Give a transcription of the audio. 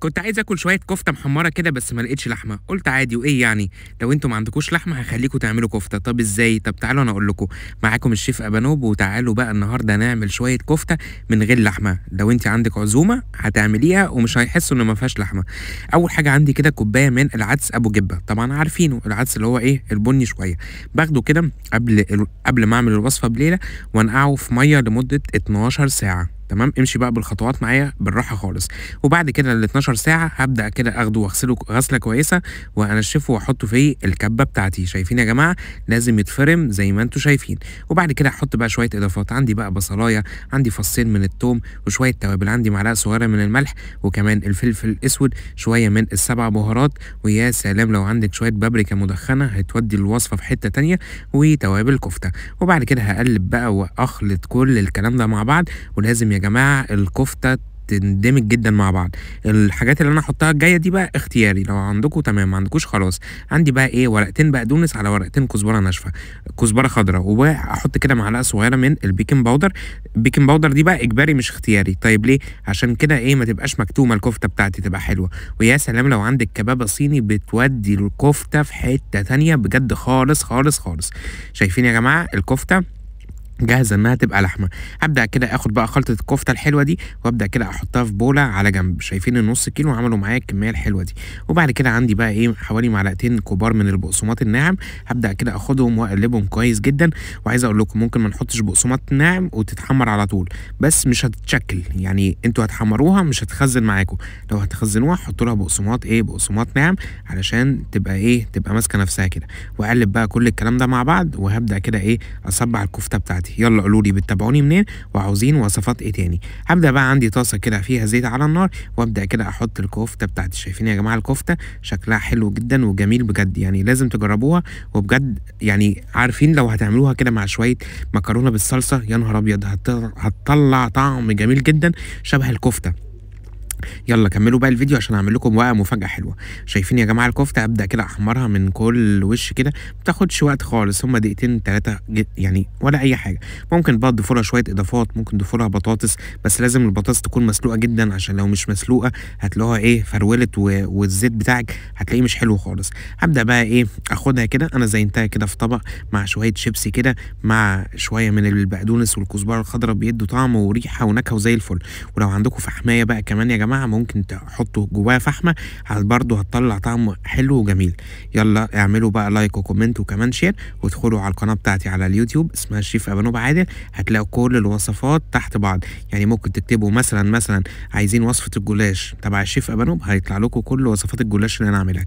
كنت عايز آكل شوية كفتة محمرة كده بس ما لقيتش لحمة، قُلت عادي وإيه يعني، لو أنتم ما عندكوش لحمة هاخلّيكم تعملوا كفتة، طب إزاي؟ طب تعالوا أنا أقول لكم، معاكم الشيف أبانوب وتعالوا بقى النهارده نعمل شوية كفتة من غير لحمة، لو أنتِ عندِك عزومة هتعمليها ومش هيحسوا إن ما فيهاش لحمة. أول حاجة عندي كده كوباية من العدس أبو جبة، طبعًا عارفينه العدس اللي هو إيه البني شوية، باخده كده قبل ما أعمل الوصفة بليلة وأنقعه في مَيّة لمدة 12 ساعة. تمام، امشي بقى بالخطوات معايا بالراحة خالص، وبعد كده ال12 ساعة هابدأ كده آخده واغسله غسلة كويسة وأنشفه وأحطه في الكبة بتاعتي، شايفين يا جماعة؟ لازم يتفرم زي ما أنتم شايفين، وبعد كده هاحط بقى شوية إضافات، عندي بقى بصلاية، عندي فصين من التوم وشوية توابل، عندي معلقة صغيرة من الملح وكمان الفلفل الأسود، شوية من ال7 بهارات، ويا سلام لو عندك شوية بابريكا مدخنة هتودي الوصفة في حتة تانية، وتوابل كفتة، وبعد كده هاقلب بقى وأخلط كل الكلام ده مع بعض، ولازم يا جماعة الكفتة تندمج جدًا مع بعض. الحاجات اللي أنا هاحطها الجاية دي بقى اختياري، لو عندكم تمام، ما عندكوش خلاص. عندي بقى إيه ورقتين بقدونس على ورقتين كزبرة ناشفة، كزبرة خضرا، وأحط كده معلقة صغيرة من البيكنج باودر. البيكنج باودر دي بقى إجباري مش اختياري، طيب ليه؟ عشان كده إيه ما تبقاش مكتومة الكفتة بتاعتي تبقى حلوة، ويا سلام لو عندِك كبابة صيني بتودي الكفتة في حتة تانية بجد خالص، خالص، خالص. شايفين يا جماعة الكفتة جاهزة إنها تبقى لحمة، هابدأ كده آخد بقى خلطة الكفتة الحلوة دي وأبدأ كده أحطها في بولة على جنب، شايفين النُص كيلو عملوا معايا الكمية الحلوة دي، وبعد كده عندي بقى إيه حوالي معلقتين كبار من البقسماط الناعم، هابدأ كده آخدهم وأقلبهم كويس جدًا، وعايز أقول لكم ممكن ما نحطش بقسماط ناعم وتتحمر على طول، بس مش هتتشكل، يعني أنتم هتحمروها مش هتخزن معاكم، لو هتخزنوها حطوا لها بقسماط إيه بقسماط ناعم علشان تبقى إيه تبقى ماسكة نفسها كده، وأقلب بقى كل الكلام ده مع بعض، وهابدأ كده إيه أصبّع الكفتة بتاعتي. يلا قولوا لي بتتابعوني منين وعاوزين وصفات ايه تاني. هبدا بقى عندي طاسه كده فيها زيت على النار وابدا كده احط الكفته بتاعتي، شايفين يا جماعه الكفته شكلها حلو جدا وجميل بجد، يعني لازم تجربوها، وبجد يعني عارفين لو هتعملوها كده مع شويه مكرونه بالصلصه يا نهار ابيض هتطلع طعم جميل جدا شبه الكفته. يلا كملوا بقى الفيديو عشان اعمل لكم بقى مفاجأة حلوة. شايفين يا جماعة الكفتة ابدأ كده احمرها من كل وش كده، ما بتاخدش وقت خالص، هما دقيقتين 3 يعني ولا اي حاجة. ممكن بقى تضيفوا لها شوية اضافات، ممكن تضيفوا لها بطاطس، بس لازم البطاطس تكون مسلوقة جدا عشان لو مش مسلوقة هتلاقوها ايه فرولت والزيت بتاعك هتلاقيه مش حلو خالص. هبدأ بقى ايه اخدها كده، انا زينتها كده في طبق مع شوية شيبسي كده مع شوية من البقدونس والكزبرة الخضراء بيدوا طعم وريحة ونكهة وزي الفل. ولو عندكم فحماية بقى كمان يا جماعة ممكن تحطوا جواها فحمة برضه هتطلع طعم حلو وجميل. يلا اعملوا بقى لايك وكومنت وكمان شير، وادخلوا على القناة بتاعتي على اليوتيوب اسمها الشيف أبانوب عادل، هتلاقوا كل الوصفات تحت بعض، يعني ممكن تكتبوا مثلا عايزين وصفة الجلاش تبع الشيف أبانوب هيطلع لكم كل وصفات الجلاش اللي أنا عاملها.